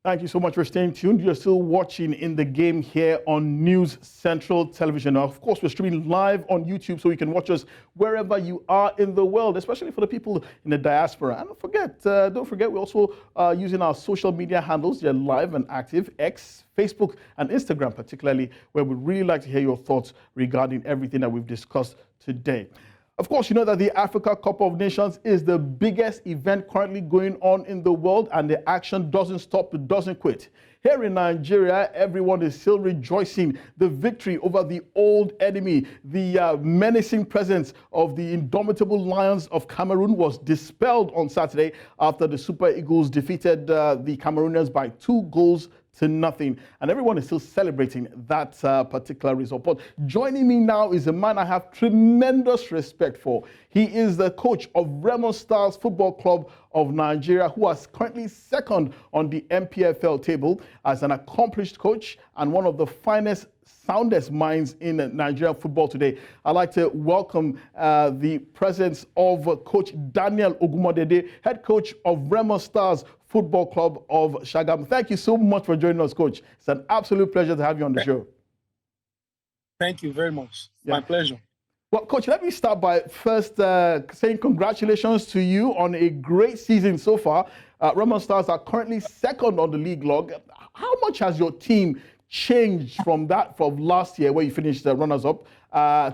Thank you so much for staying tuned. You're still watching In the Game here on News Central Television. Now, of course, we're streaming live on YouTube, so you can watch us wherever you are in the world, especially for the people in the diaspora. And don't forget, we're also using our social media handles. They're live and active: X, Facebook, and Instagram, particularly, where we'd really like to hear your thoughts regarding everything that we've discussed today. Of course, you know that the Africa Cup of Nations is the biggest event currently going on in the world, and the action doesn't stop, it doesn't quit. Here in Nigeria, everyone is still rejoicing the victory over the old enemy. The menacing presence of the indomitable Lions of Cameroon was dispelled on Saturday after the Super Eagles defeated the Cameroonians by 2-0. And everyone is still celebrating that particular result. But joining me now is a man I have tremendous respect for. He is the coach of Remo Stars Football Club of Nigeria, who is currently second on the NPFL table as an accomplished coach and one of the finest, soundest minds in Nigerian football today. I'd like to welcome the presence of Coach Daniel Ogunmodede, head coach of Remo Stars Football Club of Shagamu. Thank you so much for joining us, Coach. It's an absolute pleasure to have you on the show. Thank you very much. My pleasure. Well, Coach, let me start by first saying congratulations to you on a great season so far. Remo Stars are currently second on the league log. How much has your team changed from last year, where you finished the runners-up,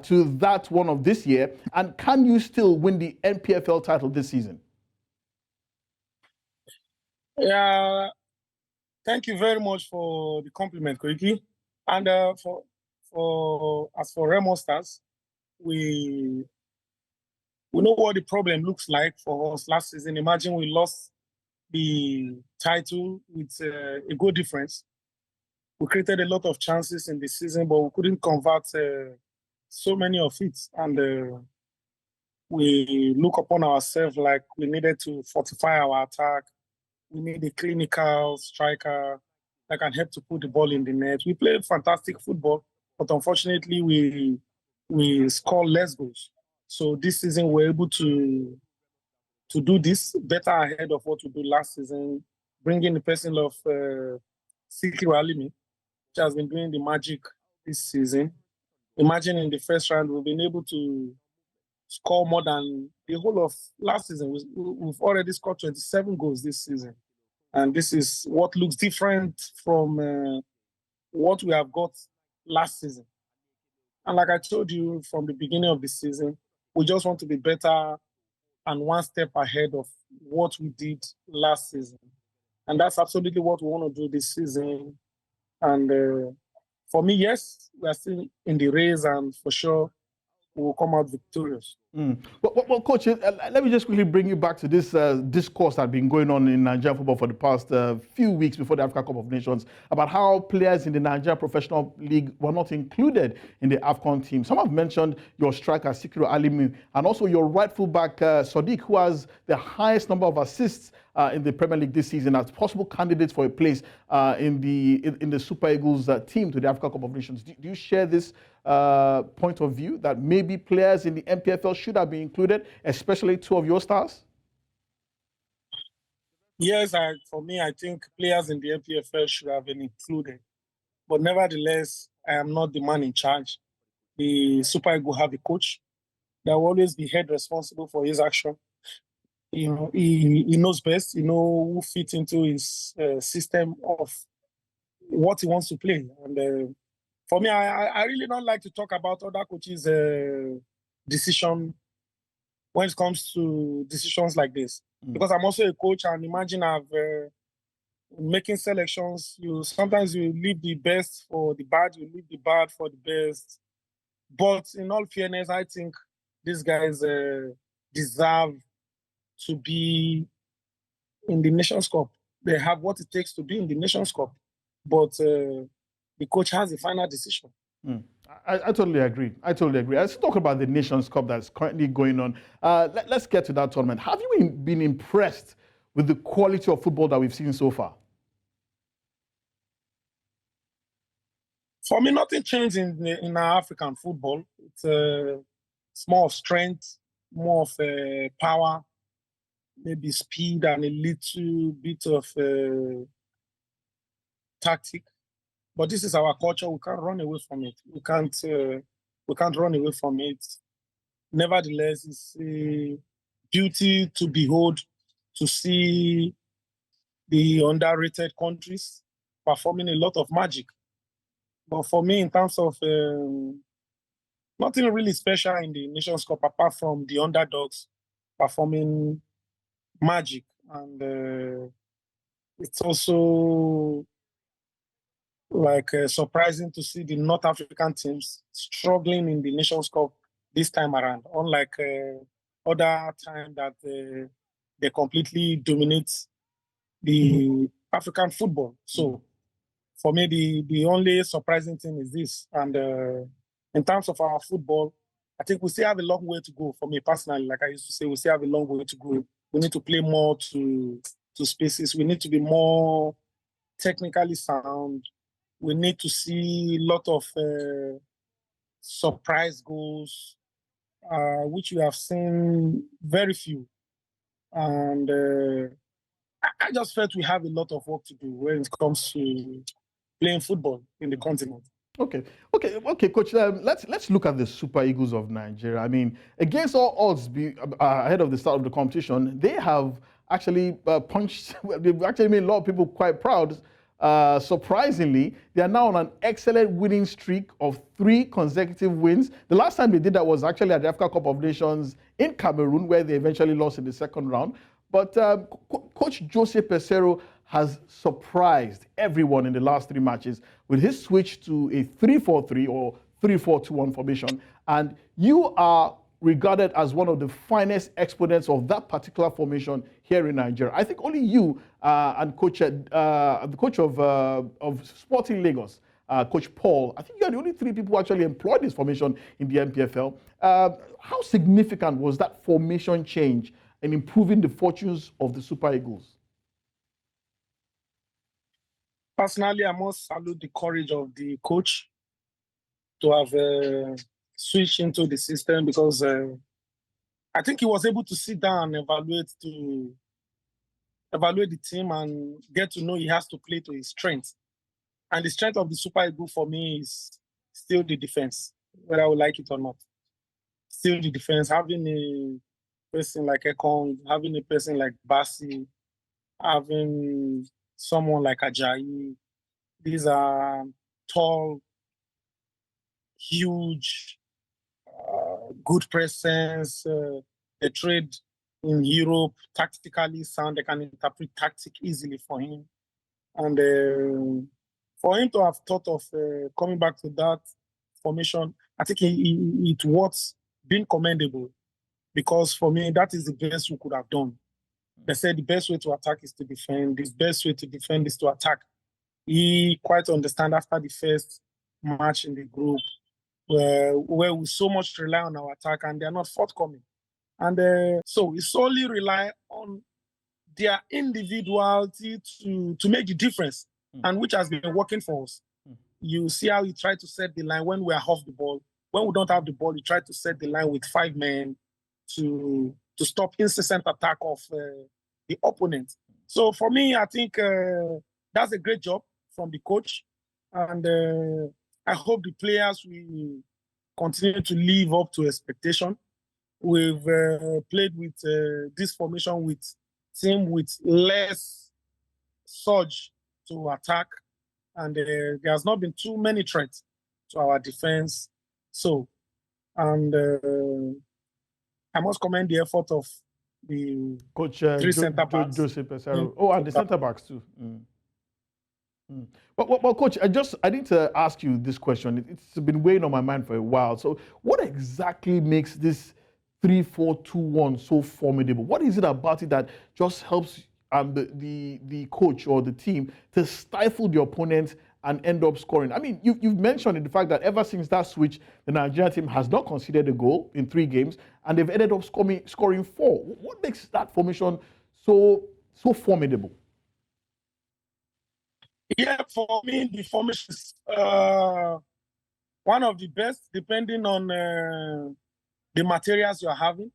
to that one of this year? And can you still win the NPFL title this season? Yeah, thank you very much for the compliment, Koiki. And as for Remo Stars, we know what the problem looks like for us last season. Imagine we lost the title with a goal difference. We created a lot of chances in the season, but we couldn't convert so many of it. And we look upon ourselves like we needed to fortify our attack. We need a clinical striker that can help to put the ball in the net. We played fantastic football, but unfortunately we scored less goals. So this season we're able to do this better ahead of what we did last season, bringing the person of Sikiru Alimi, which has been doing the magic this season. Imagine in the first round we've been able to score more than the whole of last season. We've already scored 27 goals this season. And this is what looks different from what we have got last season. And like I told you from the beginning of the season, we just want to be better and one step ahead of what we did last season. And that's absolutely what we want to do this season. And for me, yes, we are still in the race, and for sure, we will come out victorious. Well, Coach, let me just quickly bring you back to this discourse that's been going on in Nigerian football for the past few weeks before the Africa Cup of Nations about how players in the Nigeria Professional League were not included in the AFCON team. Some have mentioned your striker, Sikiru Alimi, and also your right fullback, Sadiq, who has the highest number of assists in the Premier League this season as possible candidates for a place in the Super Eagles team to the Africa Cup of Nations. Do you share this point of view that maybe players in the NPFL should have been included, especially two of your stars? Yes, for me, I think players in the NPFL should have been included. But nevertheless, I am not the man in charge. The Super Eagles have a coach. There will always be head responsible for his action. He knows best. He knows who fits into his system of what he wants to play. And for me, I really don't like to talk about other coaches' decision when it comes to decisions like this. Because I'm also a coach, and imagine I've making selections. Sometimes you leave the best for the bad, you leave the bad for the best. But in all fairness, I think these guys deserve to be in the Nations Cup. They have what it takes to be in the Nations Cup. But the coach has the final decision. I totally agree. Let's talk about the Nations Cup that's currently going on. Let's get to that tournament. Have you been impressed with the quality of football that we've seen so far? For me, nothing changed in our African football. It's more of strength, more of power, maybe speed, and a little bit of tactic, but this is our culture. We can't run away from it. We can't run away from it. Nevertheless, it's a beauty to behold, to see the underrated countries performing a lot of magic. But for me, in terms of nothing really special in the Nations Cup apart from the underdogs performing magic. And it's also like surprising to see the North African teams struggling in the Nations Cup this time around, unlike other time that they completely dominate the African football. So for me, the only surprising thing is this. And in terms of our football, I think we still have a long way to go. For me personally, like I used to say, we still have a long way to go. We need to play more to spaces. We need to be more technically sound. We need to see a lot of surprise goals, which we have seen very few. And I just felt we have a lot of work to do when it comes to playing football in the continent. Okay, Coach. Let's look at the Super Eagles of Nigeria. I mean, against all odds, ahead of the start of the competition, they have actually punched. They've actually made a lot of people quite proud. Surprisingly, they are now on an excellent winning streak of 3 consecutive wins. The last time they did that was actually at the AFCON Cup of Nations in Cameroon, where they eventually lost in the second round. But Coach Jose Peseiro has surprised everyone in the last 3 matches with his switch to a 3-4-3 or 3-4-2-1 formation. And you are regarded as one of the finest exponents of that particular formation here in Nigeria. I think only you and the coach of Sporting Lagos, Coach Paul, I think you are the only 3 people who actually employed this formation in the NPFL. How significant was that formation change in improving the fortunes of the Super Eagles? Personally, I must salute the courage of the coach to have switched into the system, because I think he was able to sit down and evaluate the team and get to know he has to play to his strengths. And the strength of the Super Eagles for me is still the defense, whether I would like it or not. Still the defense, having a person like Ekong, having a person like Bassi, having someone like Ajayi. These are tall, huge, good presence. They trade in Europe, tactically sound. They can interpret tactic easily for him. And for him to have thought of coming back to that formation, I think it was being commendable, because for me, that is the best we could have done. They said the best way to attack is to defend. The best way to defend is to attack. He quite understand after the first match in the group where we so much rely on our attack and they're not forthcoming. And so we solely rely on their individuality to make the difference, and which has been working for us. You see how he tried to set the line when we are off the ball. When we don't have the ball, he tried to set the line with 5 men to stop incessant attack of the opponent. So for me, I think that's a great job from the coach. And I hope the players will continue to live up to expectation. We've played with this formation with team with less surge to attack, and there has not been too many threats to our defense. So, and I must commend the effort of the Coach 3 center backs. Jose Peseiro. Oh, and the center backs too. Well, Coach, I need to ask you this question. It's been weighing on my mind for a while. So, what exactly makes this 3-4-2-1 so formidable? What is it about it that just helps the coach or the team to stifle the opponent and end up scoring? I mean, you've mentioned the fact that ever since that switch, the Nigerian team has not conceded a goal in 3 games, and they've ended up scoring 4. What makes that formation so formidable? Yeah, for me, the formation is one of the best, depending on the materials you're having.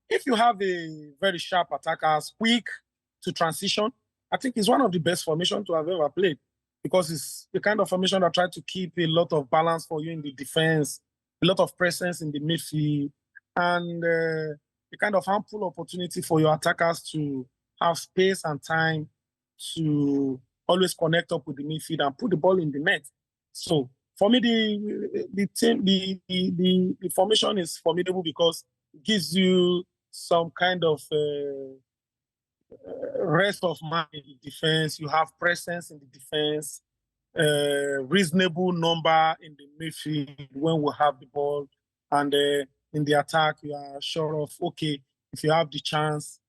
If you have a very sharp attacker, quick to transition, I think it's one of the best formations to have ever played. because it's the kind of formation that tries to keep a lot of balance for you in the defense, a lot of presence in the midfield, and a kind of ample opportunity for your attackers to have space and time to always connect up with the midfield and put the ball in the net. So for me, the formation is formidable because it gives you some kind of rest of mind in the defense. You have presence in the defense, reasonable number in the midfield when we have the ball, and in the attack, you are sure of, okay, if you have the chance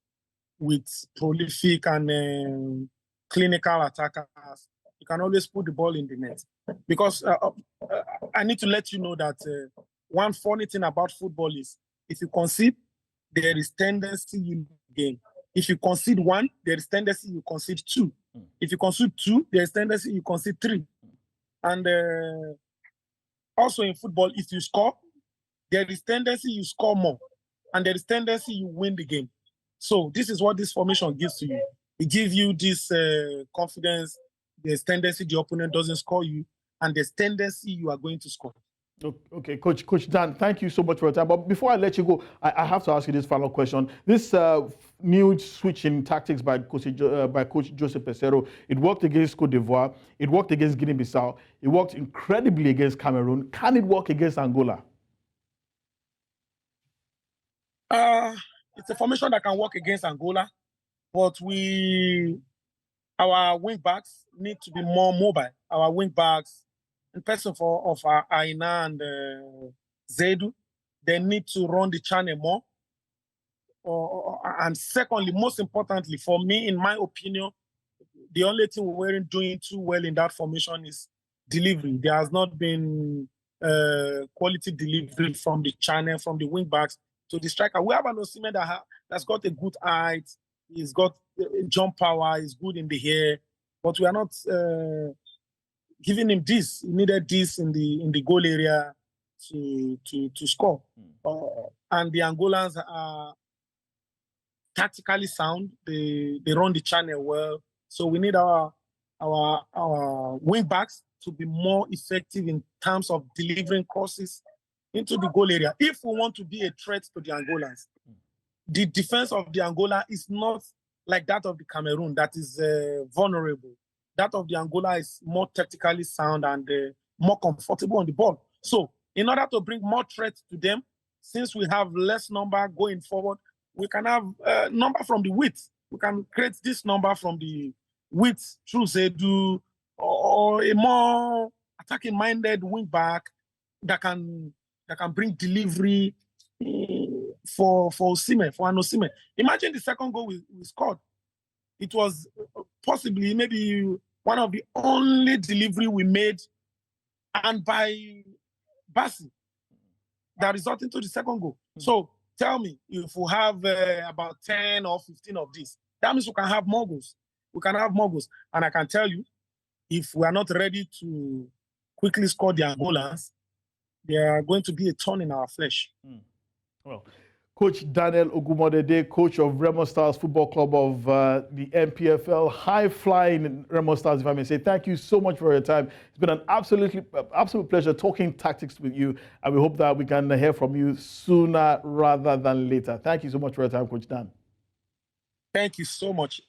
with prolific and clinical attackers, you can always put the ball in the net. Because I need to let you know that one funny thing about football is if you concede, there is tendency you gain. If you concede one, there is tendency you concede two. If you concede two, there is tendency you concede three. And also in football, if you score, there is tendency you score more. And there is tendency you win the game. So this is what this formation gives to you. It gives you this confidence. There's tendency the opponent doesn't score you, and there's tendency you are going to score. Okay, Coach Dan, thank you so much for your time. But before I let you go, I have to ask you this final question. This new switch in tactics by Coach Joseph Peseiro, it worked against Cote d'Ivoire, it worked against Guinea-Bissau, it worked incredibly against Cameroon. Can it work against Angola? It's a formation that can work against Angola, but our wing backs need to be more mobile. Our wing backs, in person of Aina and Zedu, they need to run the channel more. And secondly, most importantly, for me, in my opinion, the only thing we weren't doing too well in that formation is delivery. There has not been quality delivery from the channel, from the wing backs to the striker. We have an Osimhen that's got a good height, he's got jump power, he's good in the air, but we are not giving him this. He needed this in the goal area to score. And the Angolans are tactically sound. They run the channel well. So we need our wing backs to be more effective in terms of delivering crosses into the goal area. If we want to be a threat to the Angolans, the defense of the Angola is not like that of the Cameroon that is vulnerable. That of the Angola is more tactically sound and more comfortable on the ball. So in order to bring more threats to them, since we have less number going forward, we can have number from the width. We can create this number from the width through Zedu or a more attacking-minded wing back that can bring delivery for Osimhen, for an Osimhen. Imagine the second goal we scored. It was possibly maybe one of the only delivery we made, and by Bassi, that resulted into the second goal. So tell me, if we have about 10 or 15 of these, that means we can have more goals. We can have more goals. And I can tell you, if we are not ready to quickly score the Angolans, they are going to be a thorn in our flesh. Well, Coach Daniel Ogunmodede, coach of Remo Stars Football Club of the NPFL, high-flying Remo Stars, if I may say. Thank you so much for your time. It's been an absolute pleasure talking tactics with you, and we hope that we can hear from you sooner rather than later. Thank you so much for your time, Coach Dan. Thank you so much.